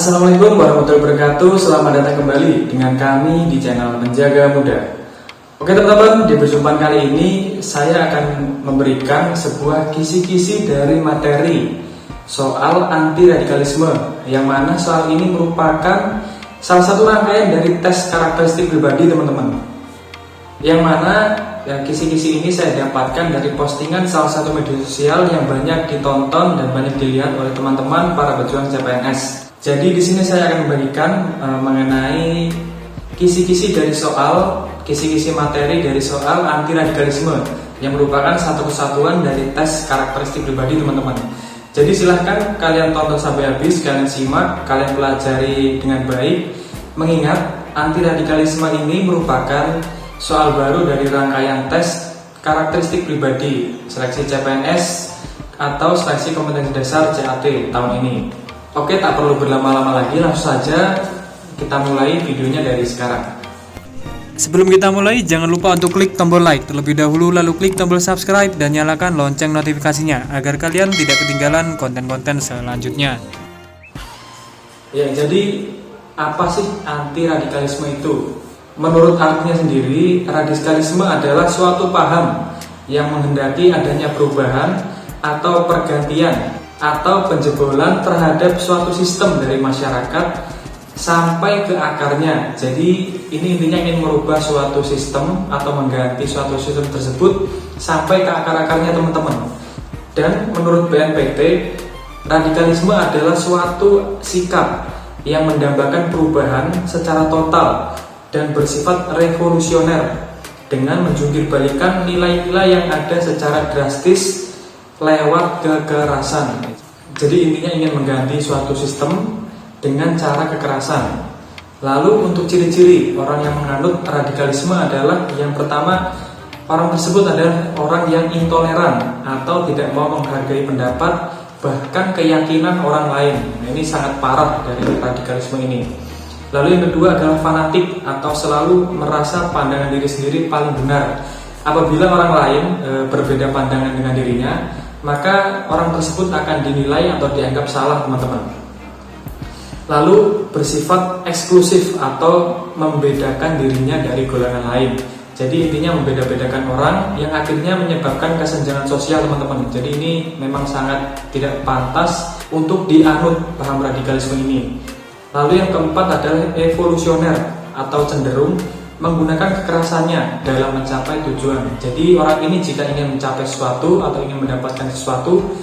Assalamualaikum warahmatullahi wabarakatuh. Selamat datang kembali dengan kami di channel Menjaga Muda. Oke teman-teman, di perjumpaan kali ini saya akan memberikan sebuah kisi-kisi dari materi soal anti radikalisme, yang mana soal ini merupakan salah satu rangkaian dari tes karakteristik pribadi teman-teman. Yang mana kisi-kisi ini saya dapatkan dari postingan salah satu media sosial yang banyak ditonton dan banyak dilihat oleh teman-teman para pejuang CPNS. Jadi di sini saya akan membagikan mengenai kisi-kisi materi dari soal anti radikalisme yang merupakan satu kesatuan dari tes karakteristik pribadi teman-teman. Jadi silahkan kalian tonton sampai habis, kalian simak, kalian pelajari dengan baik. Mengingat anti radikalisme ini merupakan soal baru dari rangkaian tes karakteristik pribadi seleksi CPNS atau seleksi kompetensi dasar CAT tahun ini. Oke, tak perlu berlama-lama lagi, langsung saja kita mulai videonya dari sekarang. Sebelum kita mulai, jangan lupa untuk klik tombol like terlebih dahulu, lalu klik tombol subscribe dan nyalakan lonceng notifikasinya agar kalian tidak ketinggalan konten-konten selanjutnya. Ya, jadi apa sih anti radikalisme itu? Menurut artinya sendiri, radikalisme adalah suatu paham yang menghendaki adanya perubahan atau pergantian atau penjebolan terhadap suatu sistem dari masyarakat sampai ke akarnya. Jadi ini intinya ingin merubah suatu sistem atau mengganti suatu sistem tersebut sampai ke akar-akarnya teman-teman. Dan menurut BNPT, radikalisme adalah suatu sikap yang mendambakan perubahan secara total dan bersifat revolusioner dengan menjungkir-balikan nilai-nilai yang ada secara drastis lewat kekerasan. Jadi intinya ingin mengganti suatu sistem dengan cara kekerasan. Lalu untuk ciri-ciri orang yang menganut radikalisme adalah yang pertama, orang tersebut adalah orang yang intoleran atau tidak mau menghargai pendapat bahkan keyakinan orang lain. Nah, ini sangat parah dari radikalisme ini. Lalu yang kedua adalah fanatik atau selalu merasa pandangan diri sendiri paling benar. Apabila orang lain berbeda pandangan dengan dirinya, maka orang tersebut akan dinilai atau dianggap salah teman-teman. Lalu bersifat eksklusif atau membedakan dirinya dari golongan lain. Jadi intinya membeda-bedakan orang yang akhirnya menyebabkan kesenjangan sosial teman-teman. Jadi ini memang sangat tidak pantas untuk dianut paham radikalisme ini. Lalu yang keempat adalah evolusioner atau cenderung menggunakan kekerasannya dalam mencapai tujuan. Jadi orang ini jika ingin mencapai sesuatu atau ingin mendapatkan sesuatu,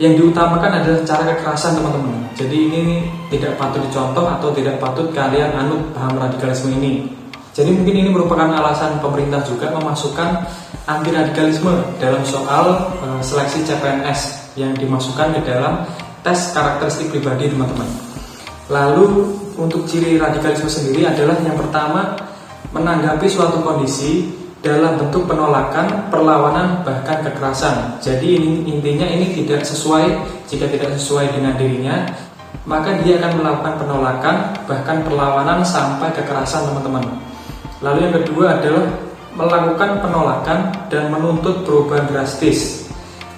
yang diutamakan adalah cara kekerasan teman-teman. Jadi ini tidak patut dicontoh atau tidak patut kalian anut paham radikalisme ini. Jadi mungkin ini merupakan alasan pemerintah juga memasukkan anti radikalisme dalam soal seleksi CPNS yang dimasukkan ke dalam tes karakteristik pribadi teman-teman. Lalu untuk ciri radikalisme sendiri adalah yang pertama, menanggapi suatu kondisi dalam bentuk penolakan, perlawanan, bahkan kekerasan. Jadi intinya ini tidak sesuai. Jika tidak sesuai dengan dirinya, maka dia akan melakukan penolakan, bahkan perlawanan sampai kekerasan teman-teman. Lalu yang kedua adalah melakukan penolakan dan menuntut perubahan drastis.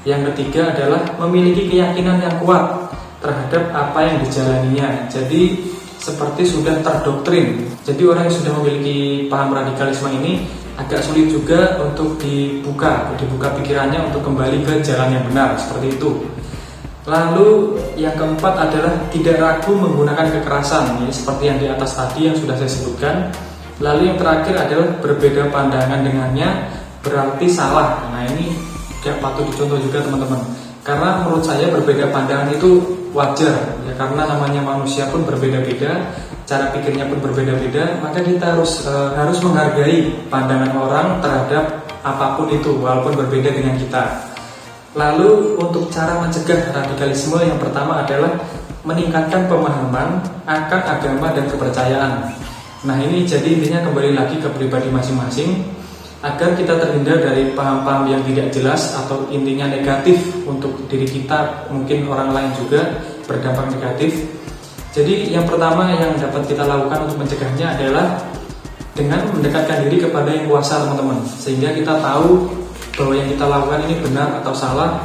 Yang ketiga adalah memiliki keyakinan yang kuat terhadap apa yang dijalaninya. Jadi seperti sudah terdoktrin. Jadi orang yang sudah memiliki paham radikalisme ini agak sulit juga untuk dibuka pikirannya untuk kembali ke jalan yang benar, seperti itu. Lalu yang keempat adalah tidak ragu menggunakan kekerasan, ya, seperti yang di atas tadi yang sudah saya sebutkan. Lalu yang terakhir adalah berbeda pandangan dengannya berarti salah. Nah ini tidak patut dicontoh juga teman-teman. Karena menurut saya berbeda pandangan itu wajar, ya, karena namanya manusia pun berbeda-beda, cara pikirnya pun berbeda-beda, maka kita harus menghargai pandangan orang terhadap apapun itu walaupun berbeda dengan kita. Lalu untuk cara mencegah radikalisme, yang pertama adalah meningkatkan pemahaman akan agama dan kepercayaan. Nah ini jadi intinya kembali lagi ke pribadi masing-masing, agar kita terhindar dari paham-paham yang tidak jelas atau intinya negatif untuk diri kita, mungkin orang lain juga berdampak negatif. Jadi yang pertama yang dapat kita lakukan untuk mencegahnya adalah dengan mendekatkan diri kepada yang kuasa teman-teman, sehingga kita tahu bahwa yang kita lakukan ini benar atau salah.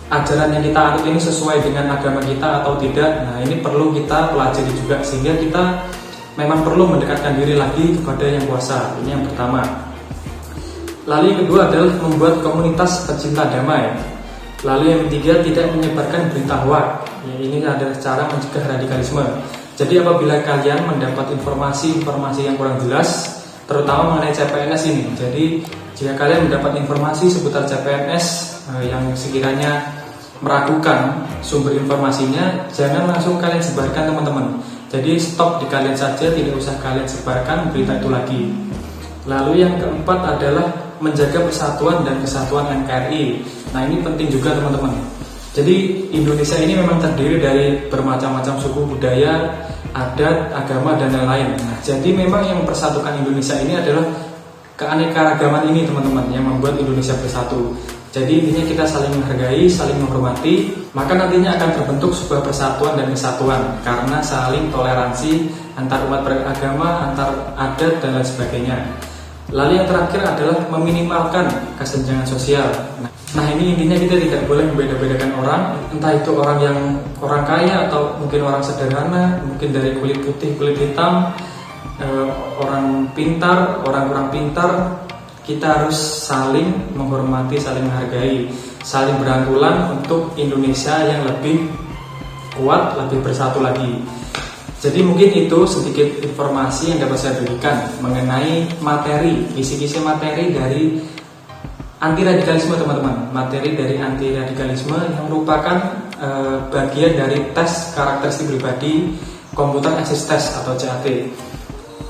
ajaran yang kita anut ini sesuai dengan agama kita atau tidak. Nah, ini perlu kita pelajari juga, sehingga kita memang perlu mendekatkan diri lagi kepada yang kuasa. Ini yang pertama. Lalu yang kedua adalah membuat komunitas pecinta damai. Lalu yang ketiga, tidak menyebarkan berita hoax. Ya, ini adalah cara mencegah radikalisme. Jadi apabila kalian mendapat informasi yang kurang jelas, terutama mengenai CPNS ini, jadi jika kalian mendapat informasi seputar CPNS yang sekiranya meragukan sumber informasinya, jangan langsung kalian sebarkan teman-teman. Jadi stop di kalian saja, tidak usah kalian sebarkan berita itu lagi. Lalu yang keempat adalah menjaga persatuan dan kesatuan NKRI. Nah, ini penting juga teman-teman. Jadi Indonesia ini memang terdiri dari bermacam-macam suku, budaya, adat, agama, dan lain-lain. Nah, jadi memang yang mempersatukan Indonesia ini adalah keanekaragaman ini teman-teman, yang membuat Indonesia bersatu. Jadi intinya kita saling menghargai, saling menghormati, maka nantinya akan terbentuk sebuah persatuan dan kesatuan karena saling toleransi antar umat beragama, antar adat, dan lain sebagainya. Lalu yang terakhir adalah meminimalkan kesenjangan sosial. Nah, ini intinya kita tidak boleh membeda-bedakan orang, entah itu orang kaya atau mungkin orang sederhana, mungkin dari kulit putih, kulit hitam, orang pintar, orang kurang pintar. Kita harus saling menghormati, saling menghargai, saling berangkulan untuk Indonesia yang lebih kuat, lebih bersatu lagi. Jadi mungkin itu sedikit informasi yang dapat saya berikan mengenai materi, kisi-kisi materi dari anti radikalisme teman-teman. Materi dari anti radikalisme yang merupakan bagian dari tes karakteristik pribadi Computer Assist Test atau CAT.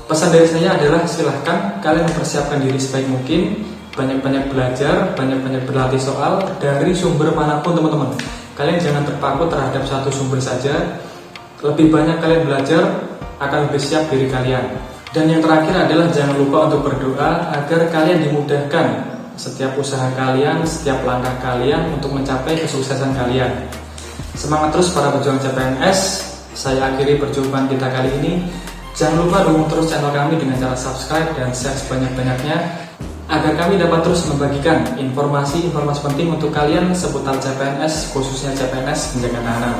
Pesan dari saya adalah silahkan kalian mempersiapkan diri sebaik mungkin, banyak-banyak belajar, banyak-banyak berlatih soal dari sumber manapun teman-teman. Kalian jangan terpaku terhadap satu sumber saja. Lebih banyak kalian belajar, akan lebih siap diri kalian. Dan yang terakhir adalah jangan lupa untuk berdoa agar kalian dimudahkan setiap usaha kalian, setiap langkah kalian untuk mencapai kesuksesan kalian. Semangat terus para pejuang CPNS. Saya akhiri perjumpaan kita kali ini. Jangan lupa dukung terus channel kami dengan cara subscribe dan share sebanyak-banyaknya agar kami dapat terus membagikan informasi-informasi penting untuk kalian seputar CPNS, khususnya CPNS penjaga tahanan.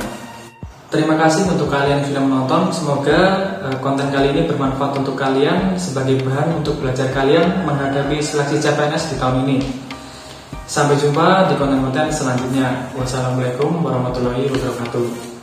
Terima kasih untuk kalian yang sudah menonton. Semoga konten kali ini bermanfaat untuk kalian sebagai bahan untuk belajar kalian menghadapi seleksi CPNS di tahun ini. Sampai jumpa di konten-konten selanjutnya. Wassalamualaikum warahmatullahi wabarakatuh.